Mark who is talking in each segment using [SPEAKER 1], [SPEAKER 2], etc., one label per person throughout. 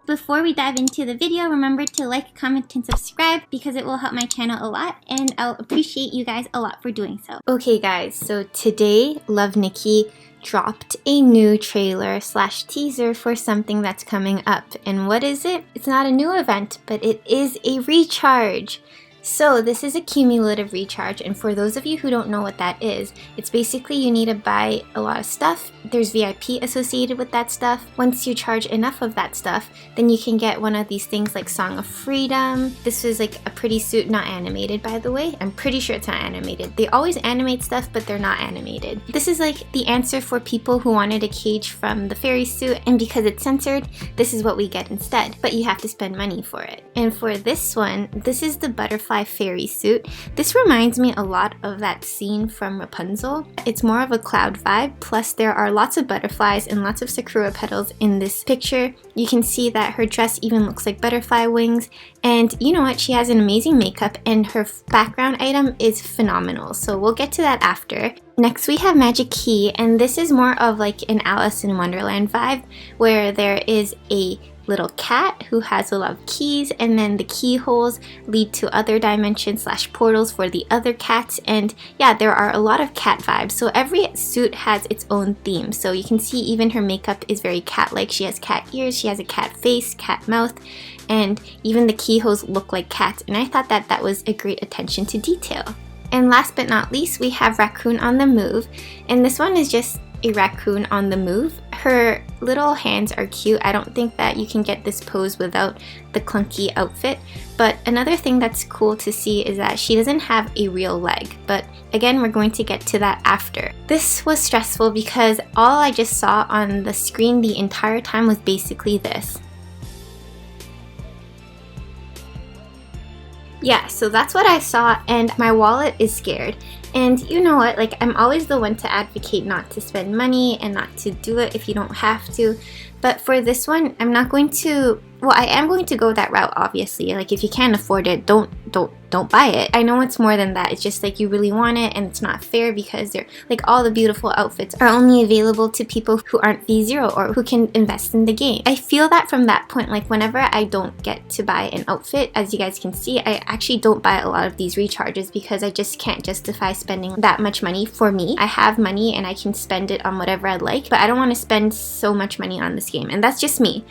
[SPEAKER 1] Before we dive into the video, remember to like, comment, and subscribe because it will help my channel a lot, and I'll appreciate you guys a lot for doing so. Okay guys, so today Love Nikki dropped a new trailer / teaser for something that's coming up. And what is it? It's not a new event, but it is a recharge. So this is a cumulative recharge, and for those of you who don't know what that is, it's basically you need to buy a lot of stuff. There's VIP associated with that stuff. Once you charge enough of that stuff, then you can get one of these things like Song of Freedom. This is like a pretty suit, not animated by the way. I'm pretty sure it's not animated. They always animate stuff, but they're not animated. This is like the answer for people who wanted a cage from the fairy suit, and because it's censored, this is what we get instead. But you have to spend money for it. And for this one, this is the butterfly fairy suit. This reminds me a lot of that scene from Rapunzel. It's more of a cloud vibe, plus there are lots of butterflies and lots of sakura petals in this picture. You can see that her dress even looks like butterfly wings, and you know what, she has an amazing makeup and her background item is phenomenal, so we'll get to that after. Next we have Magic Key, and this is more of like an Alice in Wonderland vibe where there is a little cat who has a lot of keys, and then the keyholes lead to other dimensions / portals for the other cats. And yeah, there are a lot of cat vibes, so every suit has its own theme. So you can see even her makeup is very cat-like. She has cat ears, she has a cat face, cat mouth, and even the keyholes look like cats, and I thought that that was a great attention to detail. And last but not least, we have Raccoon on the Move, and this one is just a raccoon on the move. Her little hands are cute. I don't think that you can get this pose without the clunky outfit, but another thing that's cool to see is that she doesn't have a real leg, but again, we're going to get to that after. This was stressful because all I just saw on the screen the entire time was basically this. Yeah, so that's what I saw, and my wallet is scared. And you know what, like, I'm always the one to advocate not to spend money and not to do it if you don't have to. But for this one, I'm not going to, well, I am going to go that route, obviously. Like, if you can't afford it, don't buy it. I know it's more than that. It's just like you really want it, and it's not fair because they're like all the beautiful outfits are only available to people who aren't V0 or who can invest in the game. I feel that from that point, like whenever I don't get to buy an outfit, as you guys can see, I actually don't buy a lot of these recharges because I just can't justify spending that much money for me. I have money and I can spend it on whatever I like, but I don't want to spend so much money on this game, and that's just me.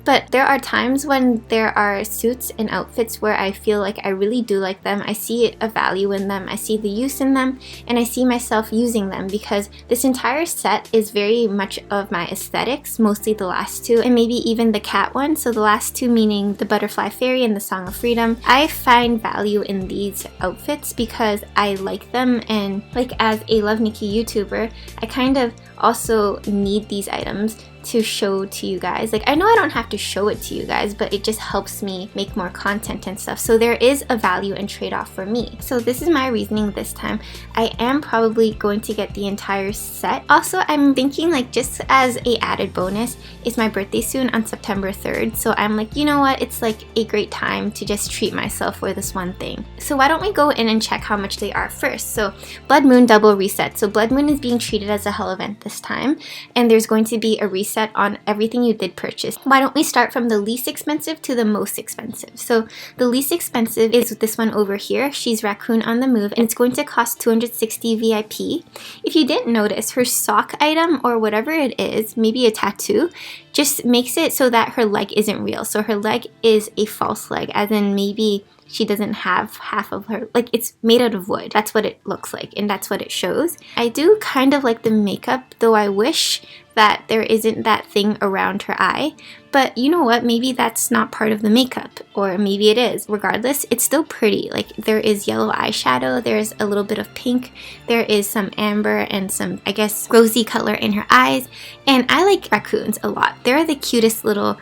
[SPEAKER 1] But there are times when there are suits and outfits where I feel like I really do like them. I see a value in them, I see the use in them, and I see myself using them because this entire set is very much of my aesthetics, mostly the last two, and maybe even the cat one. So the last two meaning the Butterfly Fairy and the Song of Freedom. I find value in these outfits because I like them, and like as a Love Nikki YouTuber, I kind of also need these items to show to you guys. Like, I know I don't have to show it to you guys, but it just helps me make more content and stuff. So there is a value and trade-off for me. So this is my reasoning this time. I am probably going to get the entire set. Also, I'm thinking like just as a added bonus, it's my birthday soon on September 3rd. So I'm like, you know what? It's like a great time to just treat myself for this one thing. So why don't we go in and check how much they are first? So Blood Moon double reset. So Blood Moon is being treated as a hell event this time, and there's going to be a reset on everything you did purchase. Why don't we start from the least expensive to the most expensive? So the least expensive is this one over here. She's Raccoon on the Move, and it's going to cost 260 VIP. If you didn't notice, her sock item or whatever it is, maybe a tattoo, just makes it so that her leg isn't real. So her leg is a false leg, as in maybe she doesn't have half of her, like it's made out of wood. That's what it looks like, and that's what it shows. I do kind of like the makeup, though I wish that there isn't that thing around her eye. But you know what, maybe that's not part of the makeup, or maybe it is. Regardless, it's still pretty. Like, there is yellow eyeshadow, there's a little bit of pink, there is some amber and some, I guess, rosy color in her eyes. And I like raccoons a lot. They're the cutest little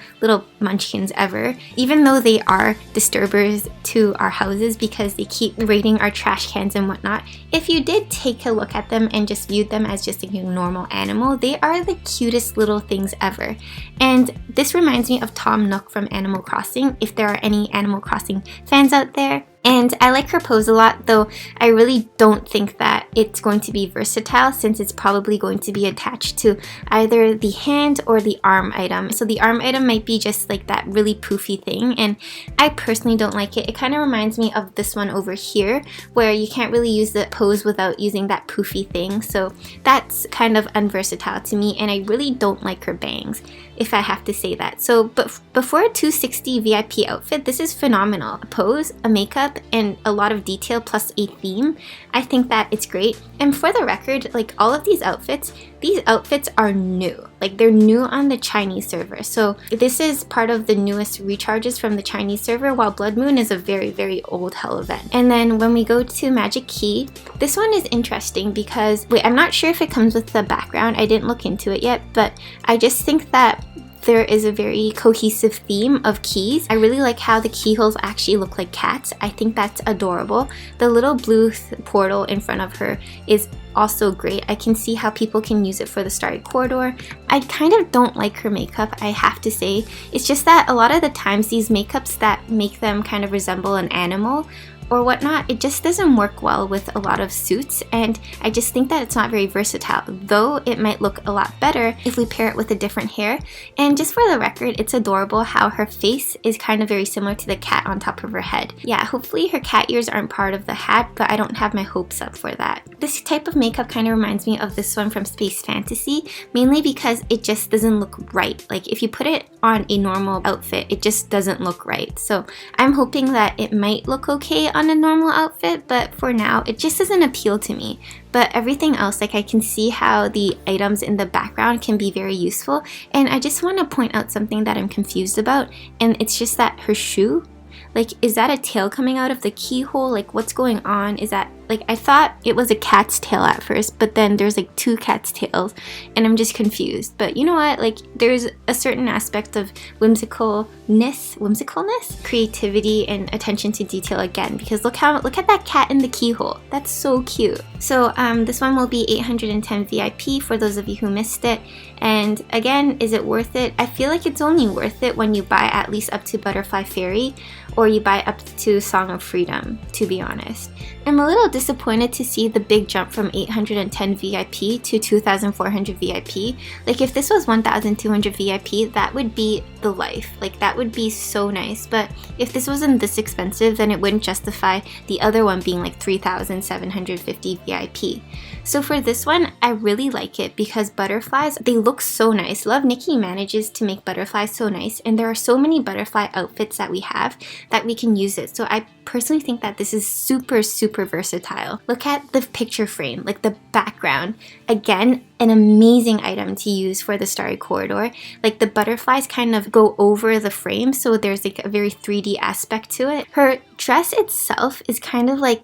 [SPEAKER 1] munchkins ever, even though they are disturbers to our houses because they keep raiding our trash cans and whatnot. If you did take a look at them and just viewed them as just like a normal animal, they are the cutest little things ever. And this reminds me of Tom Nook from Animal Crossing, if there are any Animal Crossing fans out there. And And I like her pose a lot, though I really don't think that it's going to be versatile since it's probably going to be attached to either the hand or the arm item. So the arm item might be just like that really poofy thing, and I personally don't like it. It kind of reminds me of this one over here where you can't really use the pose without using that poofy thing. So that's kind of unversatile to me, and I really don't like her bangs, if I have to say that. So but before a $260 VIP outfit, this is phenomenal. A pose, a makeup, and a lot of detail plus a theme. I think that it's great. And for the record, like all of these outfits are new. Like they're new on the Chinese server. So this is part of the newest recharges from the Chinese server, while Blood Moon is a very, very old hell event. And then when we go to Magic Key, this one is interesting because, wait, I'm not sure if it comes with the background. I didn't look into it yet, but I just think that there is a very cohesive theme of keys. I really like how the keyholes actually look like cats. I think that's adorable. The little blue portal in front of her is also great. I can see how people can use it for the Starry Corridor. I kind of don't like her makeup, I have to say. It's just that a lot of the times these makeups that make them kind of resemble an animal or whatnot, it just doesn't work well with a lot of suits, and I just think that it's not very versatile, though it might look a lot better if we pair it with a different hair. And just for the record, it's adorable how her face is kind of very similar to the cat on top of her head. Yeah, hopefully her cat ears aren't part of the hat, but I don't have my hopes up for that. This type of makeup kind of reminds me of this one from Space Fantasy, mainly because it just doesn't look right. Like if you put it on a normal outfit, it just doesn't look right. So I'm hoping that it might look okay on a normal outfit, but for now it just doesn't appeal to me. But everything else, like I can see how the items in the background can be very useful, and I just want to point out something that I'm confused about, and it's just that her shoe, like, is that a tail coming out of the keyhole? Like, what's going on? Is that, like, I thought it was a cat's tail at first, but then there's like two cat's tails, and I'm just confused. But you know what? Like, there's a certain aspect of whimsicalness, creativity, and attention to detail again. Because look at that cat in the keyhole. That's so cute. So this one will be 810 VIP for those of you who missed it. And again, is it worth it? I feel like it's only worth it when you buy at least up to Butterfly Fairy, or you buy up to Song of Freedom, to be honest. I'm a little disappointed to see the big jump from 810 VIP to 2,400 VIP. Like if this was 1,200 VIP, that would be the life. Like that would be so nice. But if this wasn't this expensive, then it wouldn't justify the other one being like 3,750 VIP. So for this one, I really like it because butterflies, they look so nice. Love Nikki manages to make butterflies so nice, and there are so many butterfly outfits that we have that we can use it. So I personally think that this is super, super versatile. Look at the picture frame, like the background. Again, an amazing item to use for the Starry Corridor. Like the butterflies kind of go over the frame, so there's like a very 3D aspect to it. Her dress itself is kind of like,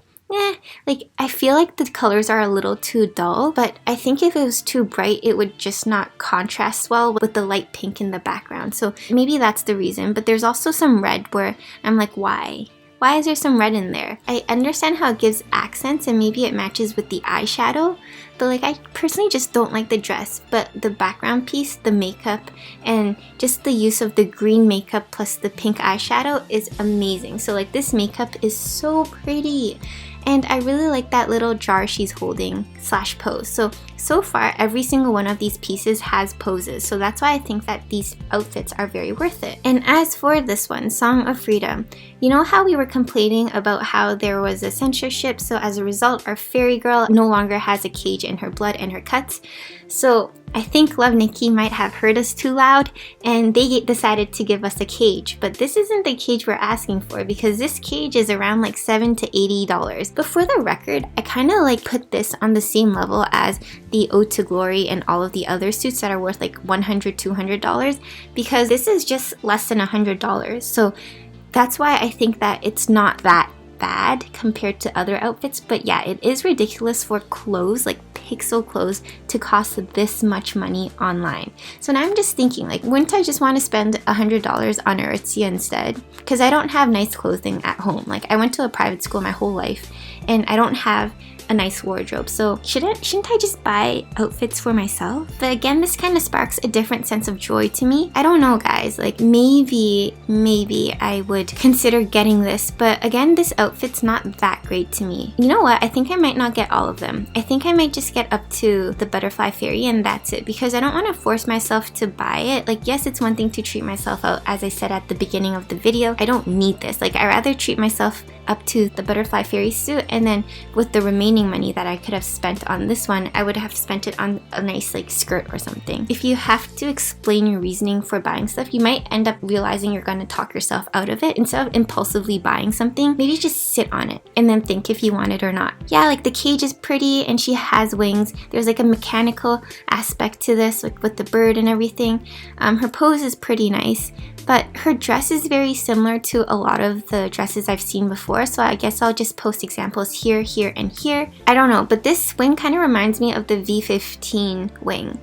[SPEAKER 1] like I feel like the colors are a little too dull, but I think if it was too bright, it would just not contrast well with the light pink in the background. So maybe that's the reason, but there's also some red where I'm like, why? Why is there some red in there? I understand how it gives accents and maybe it matches with the eyeshadow, but like I personally just don't like the dress. But the background piece, the makeup, and just the use of the green makeup plus the pink eyeshadow is amazing. So like this makeup is so pretty. And I really like that little jar she's holding / pose. So far, every single one of these pieces has poses. So that's why I think that these outfits are very worth it. And as for this one, Song of Freedom, you know how we were complaining about how there was a censorship? So as a result, our fairy girl no longer has a cage in her blood and her cuts. So I think Love Nikki might have heard us too loud and they decided to give us a cage. But this isn't the cage we're asking for because this cage is around like $7 to $80. But for the record, I kind of like put this on the same level as the Ode to Glory and all of the other suits that are worth like $100, $200 because this is just less than $100. So that's why I think that it's not that bad compared to other outfits. But yeah, it is ridiculous for clothes, like pixel clothes, to cost this much money online. So now I'm just thinking, like, wouldn't I just want to spend $100 on Aritzia instead? Because I don't have nice clothing at home. Like I went to a private school my whole life and I don't have a nice wardrobe. So shouldn't I just buy outfits for myself? But again, this kind of sparks a different sense of joy to me. I don't know, guys, like maybe I would consider getting this, but again, this outfit's not that great to me. You know what? I think I might not get all of them. I think I might just get up to the butterfly fairy and that's it, because I don't want to force myself to buy it. Like, yes, it's one thing to treat myself out, as I said at the beginning of the video. I don't need this. Like, I rather treat myself up to the butterfly fairy suit, and then with the remaining money that I could have spent on this one, I would have spent it on a nice like skirt or something. If you have to explain your reasoning for buying stuff, you might end up realizing you're gonna talk yourself out of it. Instead of impulsively buying something, maybe just sit on it and then think if you want it or not. Yeah, like the cage is pretty and she has wings. There's like a mechanical aspect to this, like with the bird and everything. Her pose is pretty nice, but her dress is very similar to a lot of the dresses I've seen before, so I guess I'll just post examples here, here, and here. I don't know, but this wing kind of reminds me of the V15 wing.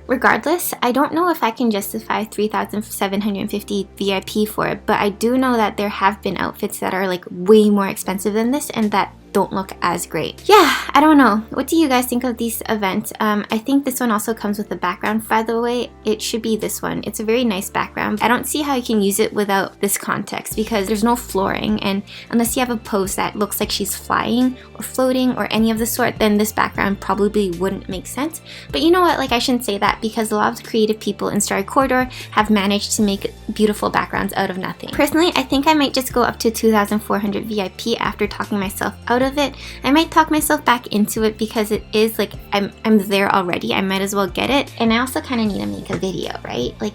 [SPEAKER 1] Regardless, I don't know if I can justify $3,750 VIP for it, but I do know that there have been outfits that are like way more expensive than this and that don't look as great. Yeah, I don't know. What do you guys think of these events? I think this one also comes with a background, by the way. It should be this one. It's a very nice background. I don't see how you can use it without this context because there's no flooring, and unless you have a pose that looks like she's flying or floating or any of the sort, then this background probably wouldn't make sense. But you know what? Like, I shouldn't say that because a lot of the creative people in Starry Corridor have managed to make beautiful backgrounds out of nothing. Personally, I think I might just go up to 2,400 VIP after talking myself out of it. I might talk myself back into it because it is like I'm there already. I might as well get it. And I also kind of need to make a video, right? Like,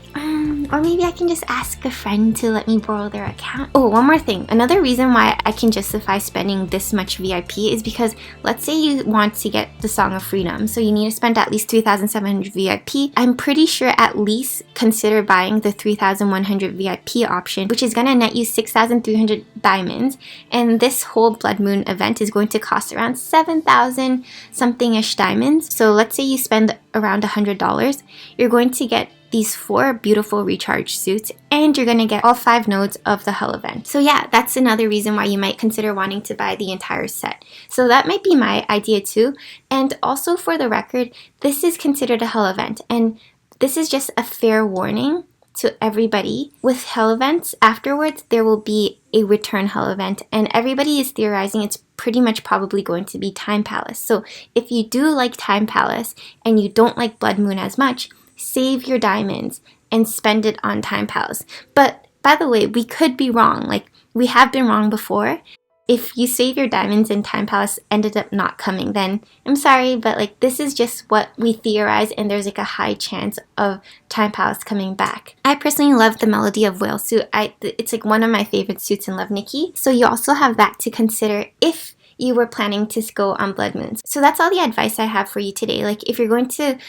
[SPEAKER 1] or maybe I can just ask a friend to let me borrow their account. Oh, one more thing. Another reason why I can justify spending this much VIP is because let's say you want to get the Song of Freedom, so you need to spend at least 3,700 VIP. I'm pretty sure at least consider buying the 3,100 VIP option, which is gonna net you 6,300 diamonds. And this whole Blood Moon event is going to cost around 7,000 something-ish diamonds. So let's say you spend around $100, you're going to get these 4 beautiful recharge suits, and you're gonna get all 5 nodes of the Hell event. So yeah, that's another reason why you might consider wanting to buy the entire set. So that might be my idea too. And also, for the record, this is considered a Hell event, and this is just a fair warning to everybody. With Hell events, afterwards there will be a return Hell event, and everybody is theorizing it's pretty much probably going to be Time Palace. So if you do like Time Palace and you don't like Blood Moon as much, save your diamonds and spend it on Time Palace. But by the way, we could be wrong. Like, we have been wrong before. If you save your diamonds and Time Palace ended up not coming, then I'm sorry, but like, this is just what we theorize, and there's like a high chance of Time Palace coming back. I personally love the Melody of Whale suit. It's like one of my favorite suits in Love, Nikki. So you also have that to consider if you were planning to go on Blood Moons. So that's all the advice I have for you today. Like, if you're going to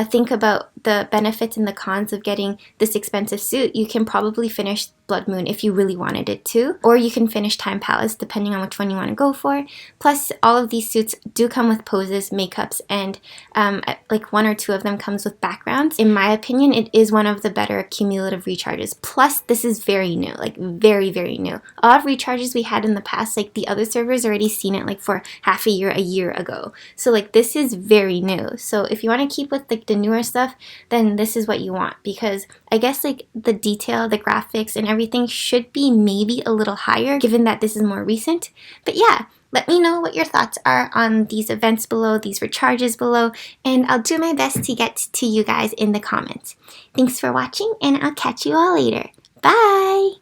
[SPEAKER 1] think about the benefits and the cons of getting this expensive suit, you can probably finish Blood Moon if you really wanted it to, or you can finish Time Palace depending on which one you want to go for. Plus, all of these suits do come with poses, makeups, and like 1 or 2 of them comes with backgrounds. In my opinion, it is one of the better cumulative recharges. Plus, this is very new, like very, very new. A lot of recharges we had in the past, like the other servers already seen it like for half a year ago. So like, this is very new. So if you want to keep with like the newer stuff, then this is what you want, because I guess like the detail, the graphics, and everything should be maybe a little higher given that this is more recent. But yeah, let me know what your thoughts are on these events below, these recharges below, and I'll do my best to get to you guys in the comments. Thanks for watching, and I'll catch you all later. Bye!